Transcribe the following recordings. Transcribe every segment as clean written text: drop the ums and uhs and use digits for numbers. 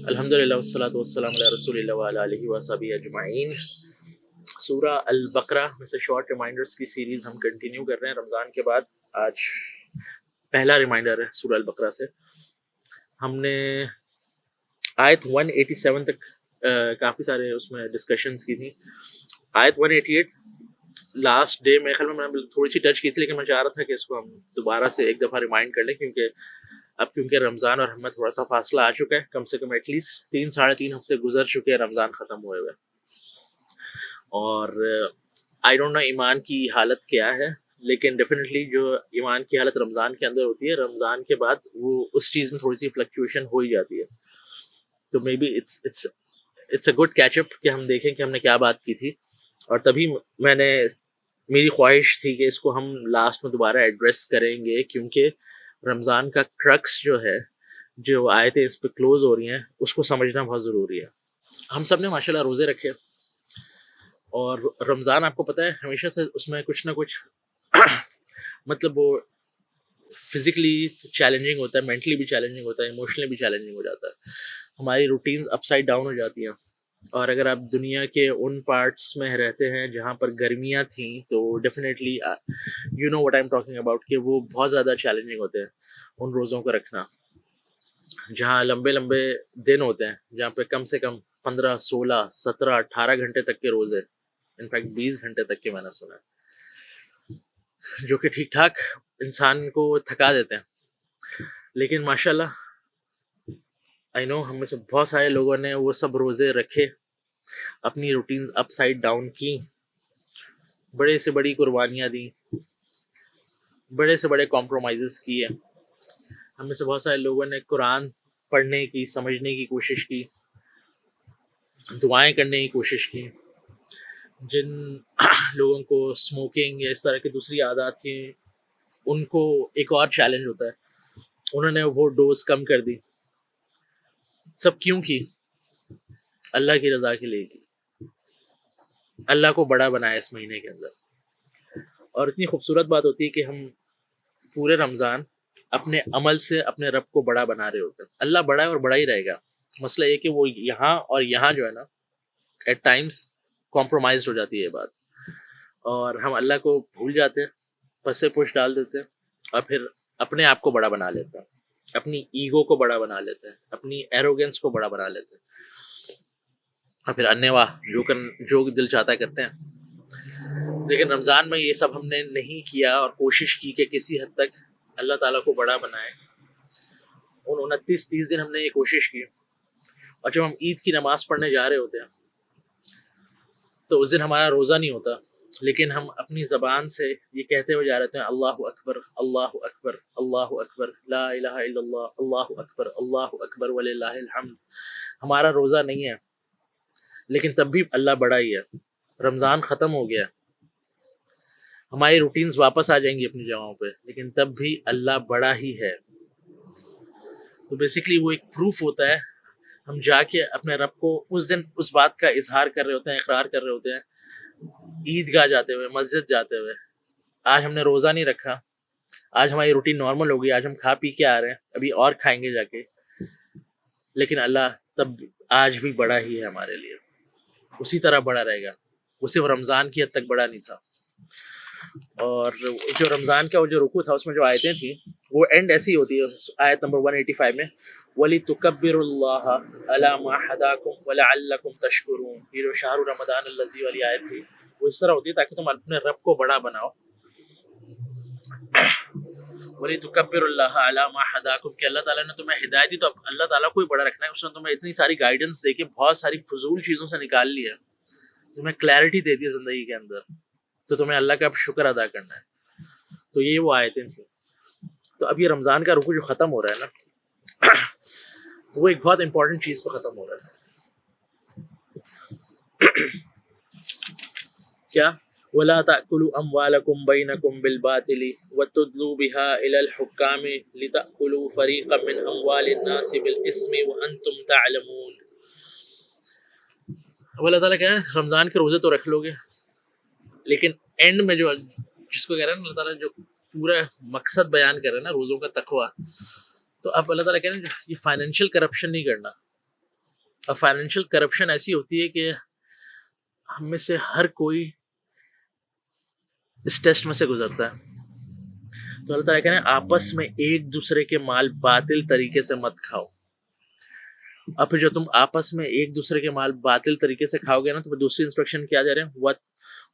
الحمدللہ والصلاۃ والسلام علی رسول اللہ وعلی آلہ وصحبہ اجمعین۔ سورہ البقرہ میں سے شارٹ ریمائنڈرز کی سیریز ہم کنٹینیو کر رہے ہیں رمضان کے بعد۔ آج پہلا ریمائنڈر ہے سورہ البقرہ سے۔ ہم نے آیت 187 تک کافی سارے اس میں ڈسکشنز کی تھیں۔ آیت 188 لاسٹ ڈے میرے خیال میں نے تھوڑی سی ٹچ کی تھی، لیکن میں چاہ رہا تھا کہ اس کو ہم دوبارہ سے ایک دفعہ ریمائنڈ کر لیں، کیونکہ رمضان اور ہمیں تھوڑا سا فاصلہ آ چکا ہے، کم سے کم ایٹ لیسٹ 3-3.5 ہفتے گزر چکے ہیں رمضان ختم ہوئے ہوئے۔ اور آئی ڈونٹ نو ایمان کی حالت کیا ہے، لیکن ڈیفینیٹلی جو ایمان کی حالت رمضان کے اندر ہوتی ہے، رمضان کے بعد وہ اس چیز میں تھوڑی سی فلکچویشن ہو ہی جاتی ہے۔ تو maybe it's a good catch up کہ ہم دیکھیں کہ ہم نے کیا بات کی تھی، اور تبھی میری خواہش تھی کہ اس کو ہم لاسٹ میں دوبارہ ایڈریس کریں گے، کیونکہ رمضان کا کرکس جو ہے، جو آیتیں اس پہ کلوز ہو رہی ہیں، اس کو سمجھنا بہت ضروری ہے۔ ہم سب نے ماشاءاللہ روزے رکھے، اور رمضان آپ کو پتہ ہے ہمیشہ سے اس میں کچھ نہ کچھ مطلب وہ فزیکلی چیلنجنگ ہوتا ہے، مینٹلی بھی چیلنجنگ ہوتا ہے، ایموشنلی بھی چیلنجنگ ہو جاتا ہے۔ ہماری روٹینز اپ سائڈ ڈاؤن ہو جاتی ہیں، اور اگر آپ دنیا کے ان پارٹس میں رہتے ہیں جہاں پر گرمیاں تھیں تو definitely you know what I am talking about, کہ وہ بہت زیادہ چیلنجنگ ہوتے ہیں ان روزوں کو رکھنا، جہاں لمبے لمبے دن ہوتے ہیں، جہاں پہ کم سے کم 15 16 17 18 گھنٹے تک کے روزے، انفیکٹ 20 گھنٹے تک کے میں نے سنا ہے، جو کہ ٹھیک ٹھاک انسان کو تھکا دیتے ہیں۔ لیکن ماشاءاللہ آئی نو ہم میں سے بہت سارے لوگوں نے وہ سب روزے رکھے، اپنی روٹینز اپ سائڈ ڈاؤن کی، بڑے سے بڑی قربانیاں دیں، بڑے سے بڑے کمپرومائزز کیے۔ ہم میں سے بہت سارے لوگوں نے قرآن پڑھنے کی، سمجھنے کی کوشش کی، دعائیں کرنے کی کوشش کی۔ جن لوگوں کو اسموکنگ یا اس طرح کی دوسری عادات تھیں، ان کو ایک اور چیلنج ہوتا ہے، انہوں نے وہ ڈوز کم کر دی۔ سب کیوں کی؟ اللہ کی رضا کے لیے کی، اللہ کو بڑا بنایا اس مہینے کے اندر۔ اور اتنی خوبصورت بات ہوتی ہے کہ ہم پورے رمضان اپنے عمل سے اپنے رب کو بڑا بنا رہے ہوتے ہیں۔ اللہ بڑا ہے اور بڑا ہی رہے گا، مسئلہ یہ کہ وہ یہاں اور یہاں جو ہے نا ایٹ ٹائمز کمپرومائزڈ ہو جاتی ہے یہ بات، اور ہم اللہ کو بھول جاتے ہیں، پسے پوش ڈال دیتے ہیں، اور پھر اپنے آپ کو بڑا بنا لیتے ہیں، اپنی ایگو کو بڑا بنا لیتے ہیں، اپنی ایروگنس کو بڑا بنا لیتے ہیں، اور پھر انیواہ جو دل چاہتا ہے کرتے ہیں۔ لیکن رمضان میں یہ سب ہم نے نہیں کیا، اور کوشش کی کہ کسی حد تک اللہ تعالیٰ کو بڑا بنائے۔ ان 29-30 دن ہم نے یہ کوشش کی، اور جب ہم عید کی نماز پڑھنے جا رہے ہوتے ہیں تو اس دن ہمارا روزہ نہیں ہوتا، لیکن ہم اپنی زبان سے یہ کہتے ہوئے جا رہے ہیں اللہ اکبر اللہ اکبر اللہ اکبر لا الہ الا اللہ اللہ اکبر وللہ الحمد۔ ہمارا روزہ نہیں ہے، لیکن تب بھی اللہ بڑا ہی ہے۔ رمضان ختم ہو گیا، ہماری روٹینز واپس آ جائیں گی اپنی جگہوں پہ، لیکن تب بھی اللہ بڑا ہی ہے۔ تو بیسیکلی وہ ایک پروف ہوتا ہے، ہم جا کے اپنے رب کو اس دن اس بات کا اظہار کر رہے ہوتے ہیں، اقرار کر رہے ہوتے ہیں، عیدگاہ جاتے ہوئے، مسجد جاتے ہوئے۔ آج ہم نے روزہ نہیں رکھا، آج ہماری روٹین نارمل ہو گئی، آج ہم کھا پی کے آ رہے ہیں، ابھی اور کھائیں گے جا کے، لیکن اللہ تب آج بھی بڑا ہی ہے ہمارے لیے، اسی طرح بڑا رہے گا۔ وہ صرف رمضان کی حد تک بڑا نہیں تھا۔ اور جو رمضان کا جو رکوع تھا، اس میں جو آیتیں تھیں وہ اینڈ ایسی ہوتی ہے، آیت نمبر 185 میں وَلِتُكَبِّرُوا اللَّهَ عَلَى مَا هَدَاكُمْ وَلَعَلَّكُمْ تَشْكُرُونَ۔ یہ جو شہر رمضان الذی والی آیت تھی، وہ اس طرح ہوتی ہے تاکہ تم اپنے رب کو بڑا بناؤ۔ وَلِتُكَبِّرُوا اللَّهَ عَلَى مَا هَدَاكُمْ، کہ اللہ تعالیٰ نے تمہیں ہدایت دی تو اب اللہ تعالیٰ کو ہی بڑا رکھنا ہے۔ اس نے تمہیں اتنی ساری گائیڈنس دے کے بہت ساری فضول چیزوں سے نکال لی ہے، تمہیں کلیئرٹی دے دی ہے زندگی کے اندر، تو تمہیں اللہ کا اب شکر ادا کرنا ہے۔ تو یہ وہ آیتیں تھیں۔ تو اب یہ رمضان کا رکوع جو ختم ہو رہا ہے نا، وہ ایک بہت امپورٹنٹ چیز پہ ختم ہو رہا ہے۔ کیا؟ وَلَا تَأْكُلُوا أَمْوَالَكُمْ بَيْنَكُمْ بِالْبَاطِلِ وَتُدْلُوا بِهَا إِلَى الْحُكَّامِ لِتَأْكُلُوا فَرِيقًا مِّنْ أَمْوَالِ النَّاسِ بِالْإِثْمِ وَأَنْتُمْ تَعْلَمُونَ۔ اب اللہ تعالیٰ کہہ رہے ہیں رمضان کے روزے تو رکھ لو گے، لیکن اینڈ میں جو جس کو کہہ رہے ہیں اللہ تعالیٰ جو پورا مقصد بیان کر رہے ہیں نا روزوں کا تقویٰ، تو اب اللہ تعالیٰ کہہ رہے ہیں یہ فائنینشیل کرپشن نہیں کرنا، اور فائنینشیل کرپشن ایسی ہوتی ہے کہ ہم میں سے ہر کوئی اس ٹیسٹ میں سے گزرتا ہے. تو اللہ تعالیٰ کہتے ہیں آپس میں ایک دوسرے کے مال باطل طریقے سے مت کھاؤ. اور پھر جو تم آپس میں ایک دوسرے کے مال باطل طریقے سے کھاؤ گے نا، تو پھر دوسری انسٹرکشن کیا جا رہے ہیں،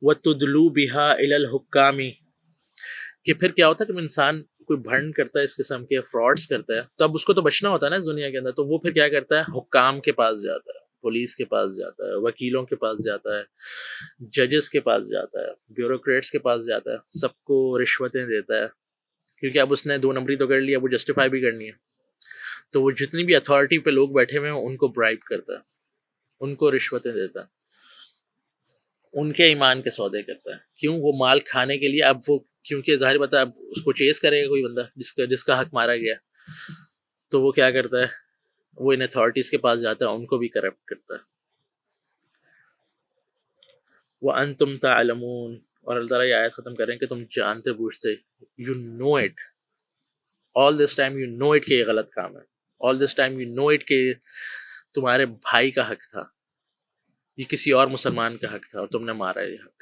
وَتُدْلُوا بِهَا إِلَى الْحُكَّامِ، کہ پھر کیا ہوتا ہے کہ انسان کوئی بھنڈ کرتا ہے، اس قسم کے فراڈس کرتا ہے، تو اب اس کو تو بچنا ہوتا ہے نا اس دنیا کے اندر، تو وہ پھر کیا کرتا ہے، حکام کے پاس جاتا ہے، پولیس کے پاس جاتا ہے، وکیلوں کے پاس جاتا ہے، ججز کے پاس جاتا ہے، بیوروکریٹس کے پاس جاتا ہے، سب کو رشوتیں دیتا ہے، کیونکہ اب اس نے 2 نمبری تو کر لی، اب وہ جسٹیفائی بھی کرنی ہے. تو وہ جتنی بھی اتھارٹی پہ لوگ بیٹھے ہوئے ہیں ان کو برائب کرتا ہے، ان کو رشوتیں دیتا ہے، ان کے ایمان کے سودے کرتا ہے. کیوں؟ وہ مال کھانے کے لیے. اب وہ کیونکہ ظاہر بتا ہے اب اس کو چیز کرے گا کوئی بندہ جس کا حق مارا گیا، تو وہ کیا کرتا ہے، وہ ان اتھارٹیز کے پاس جاتا ہے، ان کو بھی کرپٹ کرتا ہے. وَأَنْتُمْ تَعْلَمُونَ، اور اللہ تعالیٰ یہ آیت ختم کریں کہ تم جانتے بوجھتے، you know it, all this time you know it کہ یہ غلط کام ہے، all this time you know it کہ تمہارے بھائی کا حق تھا، یہ کسی اور مسلمان کا حق تھا اور تم نے مارا یہ حق.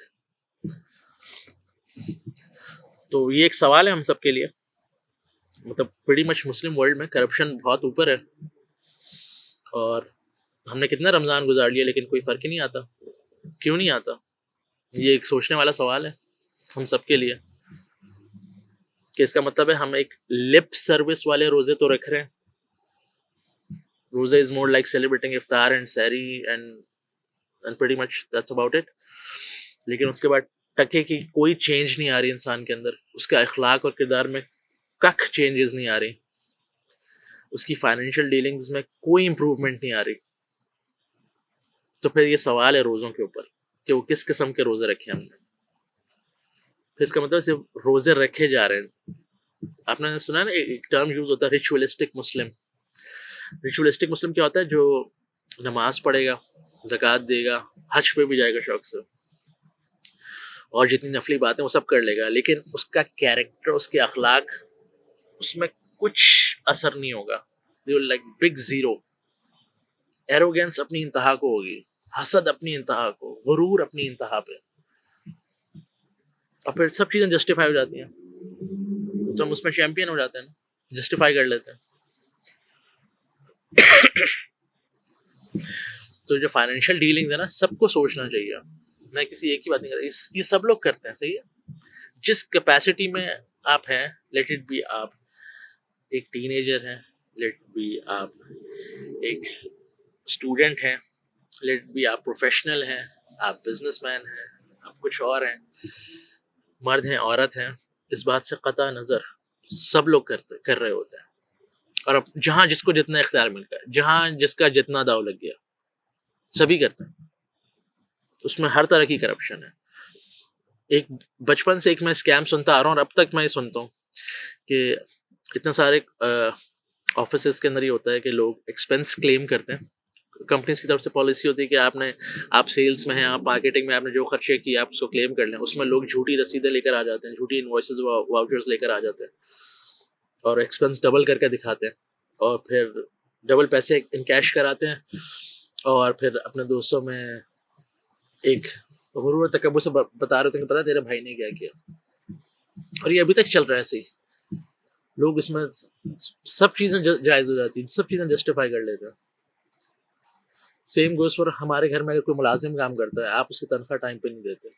تو یہ ایک سوال ہے ہم سب کے لیے، مطلب پریٹی مچ مسلم ورلڈ میں کرپشن بہت اوپر ہے، اور ہم نے کتنا رمضان گزار لیا لیکن کوئی فرق ہی نہیں آتا. کیوں نہیں آتا؟ یہ ایک سوچنے والا سوال ہے ہم سب کے لیے، کہ اس کا مطلب ہے ہم ایک لپ سروس والے روزے تو رکھ رہے ہیں، روزے از مور لائک سیلیبریٹنگ افطار and sehri and pretty much that's about it, لیکن اس کے بعد ٹکے کی کوئی چینج نہیں آ رہی انسان کے اندر، اس کے اخلاق اور کردار میں کخ چینجز نہیں آ رہی، اس کی فائنینشیل ڈیلنگز میں کوئی امپروومنٹ نہیں آ رہی. تو پھر یہ سوال ہے روزوں کے اوپر کہ وہ کس قسم کے روزے رکھے ہم نے. پھر اس کا مطلب صرف روزے رکھے جا رہے ہیں. آپ نے سنا نا ایک ٹرم یوز ہوتا ہے ریچولیسٹک مسلم. ریچولیسٹک مسلم کیا ہوتا ہے؟ جو نماز پڑھے گا، زکوٰۃ دے گا، حج پہ بھی جائے گا شوق سے، اور جتنی نفلی باتیں وہ سب کر لے گا، لیکن اس کا کیریکٹر، اس کے اخلاق، اس میں کچھ اثر نہیں ہوگا. Like big zero. ایروگینس اپنی انتہا کو ہوگی، حسد اپنی انتہا کو، غرور اپنی انتہا پہ، اور پھر سب چیزیں جسٹیفائی ہو جاتی ہیں، تو ہم اس میں چیمپئن ہو جاتے ہیں، جسٹیفائی کر لیتے ہیں. تو جو فائنینشیل ڈیلنگز ہے نا، سب کو سوچنا چاہیے. میں کسی ایک ہی بات نہیں کر رہا، یہ سب لوگ کرتے ہیں، صحیح ہے. جس کیپیسٹی میں آپ ہیں، لیٹ اٹ بی آپ ایک ٹین ایجر ہیں، لیٹ بی آپ ایک اسٹوڈنٹ ہیں، لیٹ بی آپ پروفیشنل ہیں، آپ بزنس مین ہیں، آپ کچھ اور ہیں، مرد ہیں، عورت ہیں، اس بات سے قطع نظر سب لوگ کر رہے ہوتے ہیں. اور اب جہاں جس کو جتنا اختیار ملتا ہے، جہاں جس کا جتنا داؤ لگ گیا، سبھی کرتے ہیں. اس میں ہر طرح کی کرپشن ہے. ایک بچپن سے ایک میں اسکیم سنتا آ رہا ہوں، اور اب تک میں یہ سنتا ہوں کہ اتنے سارے آفیسز کے اندر یہ ہوتا ہے کہ لوگ ایکسپینس کلیم کرتے ہیں. کمپنیز کی طرف سے پالیسی ہوتی ہے کہ آپ سیلس میں ہیں، آپ مارکیٹنگ میں، آپ نے جو خرچے کیے آپ اس کو کلیم کر لیں. اس میں لوگ جھوٹی رسیدیں لے کر آ جاتے ہیں، جھوٹی انوائسز واؤچرز لے کر آ جاتے ہیں، اور ایکسپینس ڈبل کر کے دکھاتے ہیں، اور پھر ڈبل پیسے ان کیش کراتے ہیں، اور پھر اپنے دوستوں میں ایک غرور تکبر سے بتا رہے تھے کہ پتا تیرے بھائی نے کیا کیا. اور یہ ابھی تک چل رہا ہے ایسے ہی. لوگ اس میں سب چیزیں جائز ہو جاتی ہیں، سب چیزیں جسٹیفائی کر لیتے ہیں. سیم گوز پر ہمارے گھر میں اگر کوئی ملازم کام کرتا ہے، آپ اس کی تنخواہ ٹائم پہ نہیں دیتے،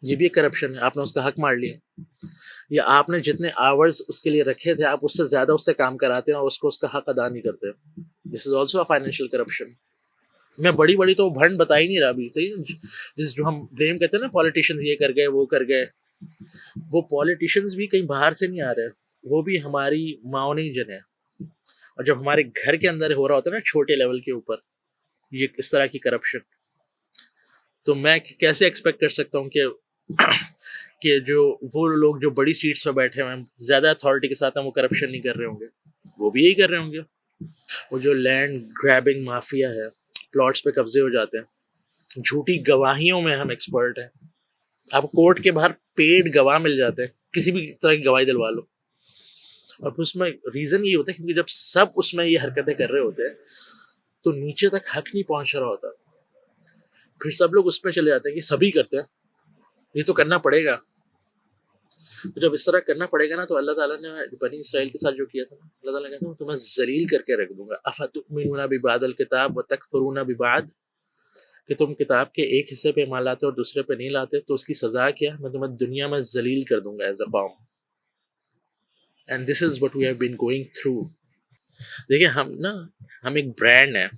یہ بھی ایک کرپشن ہے. آپ نے اس کا حق مار لیا، یا آپ نے جتنے آورز اس کے لیے رکھے تھے آپ اس سے زیادہ اس سے کام کراتے ہیں اور اس کا حق ادا نہیں کرتے. This is also a financial corruption. میں بڑی تو بھنڈ بتا ہی نہیں رہا ابھی، صحیح. جو ہم بلیم کرتے ہیں نا پالیٹیشنز یہ کر گئے وہ کر گئے، وہ پالیٹیشنز بھی کہیں باہر سے نہیں آ رہے، وہ بھی ہماری معاونی جن ہے. اور جب ہمارے گھر کے اندر ہو رہا ہوتا ہے نا چھوٹے لیول کے اوپر یہ اس طرح کی کرپشن، تو میں کیسے ایکسپیکٹ کر سکتا ہوں کہ جو وہ لوگ جو بڑی سیٹس پہ بیٹھے ہوئے ہیں، زیادہ اتھارٹی کے ساتھ ہیں، وہ کرپشن نہیں کر رہے ہوں گے؟ وہ بھی یہی کر رہے ہوں گے. وہ جو لینڈ گریبنگ مافیا ہے، پلاٹس پہ قبضے ہو جاتے ہیں، جھوٹی گواہیوں میں ہم ایکسپرٹ ہیں. آپ کورٹ کے باہر پیڈ گواہ مل جاتے ہیں، کسی بھی طرح کی گواہی دلوا لو. اور پھر اس میں ریزن یہ ہوتا ہے کیونکہ جب سب اس میں یہ حرکتیں کر رہے ہوتے ہیں تو نیچے تک حق نہیں پہنچ رہا ہوتا، پھر سب لوگ اس پہ چلے جاتے ہیں کہ سبھی کرتے ہیں، یہ تو کرنا پڑے گا. تو جب اس طرح کرنا پڑے گا نا، تو اللہ تعالیٰ نے بنی اسرائیل کے ساتھ جو کیا تھا نا، اللہ تعالیٰ کہتے ہیں میں تمہیں ذلیل کر کے رکھ دوں گا. افتؤمنون ببعض الکتاب وتکفرون ببعض، کہ تم کتاب کے ایک حصے پہ ایمان لاتے اور دوسرے پہ نہیں لاتے، تو اس کی سزا کیا؟ میں تمہیں دنیا میں ذلیل کر دوں گا ایز اے قوم. And this is what we have been going through. دیکھیں ہم ایک برانڈ ہیں،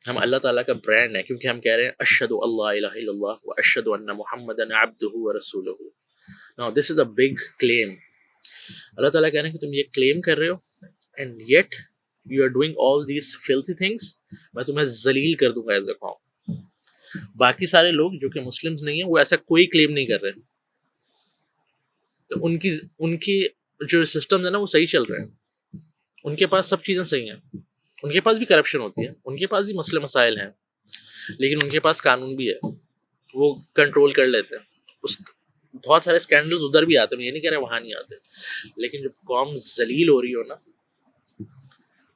ہم اللہ تعالیٰ کا برانڈ ہے، کیونکہ ہم کہہ رہے ہیں اشہد اللہ الہ الا اللہ و اشہد ان محمدا عبدہ و رسولہ. Now this is a big claim. اللہ تعالیٰ کہہ رہے ہیں کہ تم یہ کلیم کر رہے ہو and yet you are doing all these filthy things، میں تمہیں ذلیل کر دوں گا ایز اے قوم. باقی سارے لوگ جو کہ مسلمز نہیں ہیں وہ ایسا کوئی کلیم نہیں کر رہے، تو ان کی جو سسٹمز ہیں نا وہ صحیح چل رہے ہیں، ان کے پاس سب چیزیں صحیح ہیں، ان کے پاس بھی کرپشن ہوتی ہے، ان کے پاس بھی مسئلے مسائل ہیں، لیکن ان کے پاس قانون بھی ہے، وہ کنٹرول کر لیتے ہیں. بہت سارے اسکینڈل ادھر بھی آتے ہیں، یہ نہیں کہہ رہے وہاں نہیں آتے، لیکن جب قوم ذلیل ہو رہی ہو نا،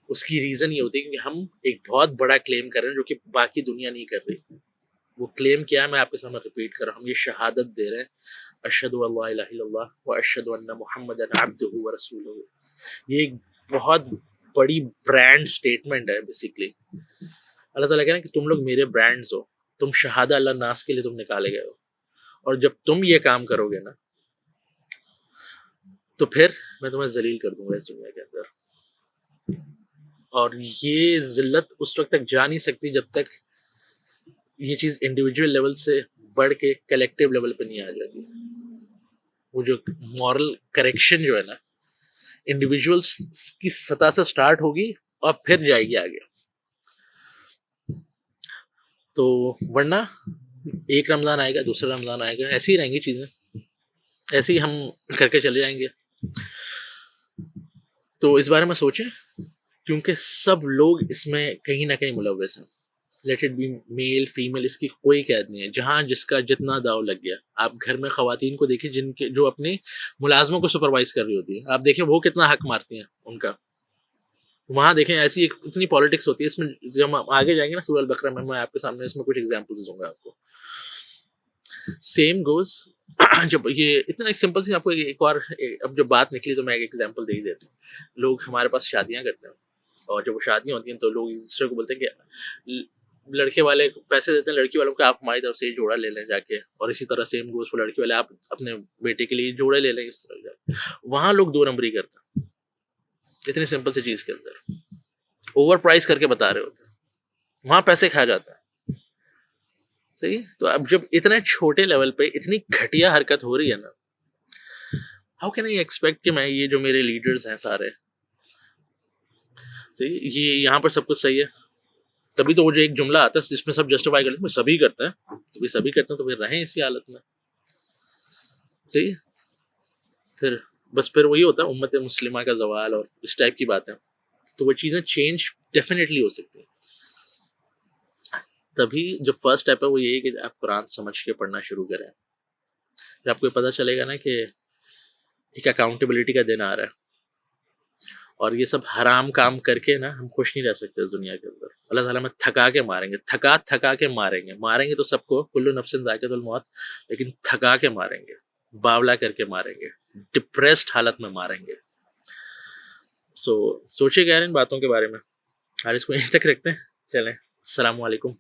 اس کی ریزن یہ ہوتی ہے کہ ہم ایک بہت بڑا کلیم کر رہے ہیں جو کہ باقی دنیا نہیں کر رہی. وہ کلیم کیا ہے میں آپ کے سامنے ریپیٹ کر رہا ہوں. ہم یہ شہادت دے رہے ہیں اشہد اللہ الہ الا اللہ و اشہد ان محمدا عبدہ و رسولہ. یہ ایک بہت بڑی برانڈ سٹیٹمنٹ ہے بیسیکلی. اللہ تعالیٰ کہہ رہے ہیں کہ تم لوگ میرے برانڈز ہو، تم شہادہ اللہ ناس کے لیے تم نکالے گئے ہو، اور جب تم یہ کام کرو گے نا تو پھر میں تمہیں ذلیل کر دوں گا اس دنیا کے اندر. اور یہ ذلت اس وقت تک جا نہیں سکتی جب تک یہ چیز انڈیویجول لیول سے بڑھ کے کلیکٹیو لیول پہ نہیں آ جاتی. وہ جو مورل کریکشن جو ہے نا انڈیویجول کی سطح سے سٹارٹ ہوگی اور پھر جائے گی آگے. تو ورنہ ایک رمضان آئے گا، دوسرا رمضان آئے گا، ایسی ہی رہیں گی چیزیں، ایسے ہی ہم کر کے چلے جائیں گے. تو اس بارے میں سوچیں، کیونکہ سب لوگ اس میں کہیں نہ کہیں ملوث ہیں. Let it be male female, اس کی کوئی قید نہیں ہے. جہاں جس کا جتنا داؤ لگ گیا. آپ گھر میں خواتین کو دیکھیں جن کے جو اپنے ملازموں کو سپروائز کر رہی ہوتی ہے، آپ دیکھیں وہ کتنا حق مارتی ہیں ان کا. وہاں دیکھیں ایسی اتنی پالیٹکس ہوتی ہے. اس میں جب ہم آگے جائیں گے نا سورہ البقرہ میں آپ کے سامنے اس میں کچھ ایگزامپلز دوں گا آپ کو. سیم گوز جب یہ اتنا ایک سمپل سی آپ کو ایک اور اب جب بات نکلی تو میں ایک ایگزامپل دے ہی دیتا ہوں. لوگ ہمارے پاس شادیاں کرتے ہیں، اور جب وہ شادیاں ہوتی ہیں تو لوگ ایک دوسرے کو بولتے ہیں کہ لڑکے والے پیسے دیتے ہیں لڑکی والوں کو، آپ ہماری طرف سے یہ جوڑا لے لیں جا کے، اور اسی طرح سیم گوز فور لڑکی والے، آپ اپنے بیٹے کے لیے جوڑے لے لیں اس طرح جا کے. وہاں لوگ دو نمبری کرتے ہیں اتنی سمپل سی چیز کے اندر، اوور پرائز کر کے بتا رہے ہوتے ہیں، وہاں پیسے کھا جاتا ہے. صحیح. تو اب جب اتنے چھوٹے لیول پہ اتنی گھٹیا حرکت ہو رہی ہے نا، ہاؤ کین آئی ایکسپیکٹ کہ میں یہ جو میرے لیڈرز ہیں سارے صحیح یہ یہاں پر سب کچھ صحیح ہے. تبھی تو وہ جو ایک جملہ آتا ہے جس میں سب جسٹیفائی کرتے ہیں سبھی کرتے ہیں، تو بھی سبھی کرتے ہیں تو پھر رہیں اسی حالت میں. صحیح. پھر وہی ہوتا ہے امت مسلمہ کا زوال اور اس ٹائپ کی باتیں. تو وہ چیزیں چینج ڈیفینیٹلی ہو سکتی ہیں. تبھی جو فرسٹ اسٹیپ ہے وہ یہی کہ آپ قرآن سمجھ کے پڑھنا شروع کریں. جب آپ کو پتہ چلے گا نا کہ ایک اکاؤنٹیبلٹی کا دن آ رہا ہے، اور یہ سب حرام کام کر کے نا ہم خوش نہیں رہ سکتے اس دنیا کے اندر. اللہ تعالیٰ ہمیں تھکا کے ماریں گے، تھکا کے ماریں گے تو سب کو، کل نفس ذائقۃ الموت، لیکن تھکا کے ماریں گے، باولا کر کے ماریں گے، ڈپریسڈ حالت میں ماریں گے. سوچے گا ان باتوں کے بارے میں. آج اس کو یہیں تک رکھتے ہیں. چلیں، السلام علیکم.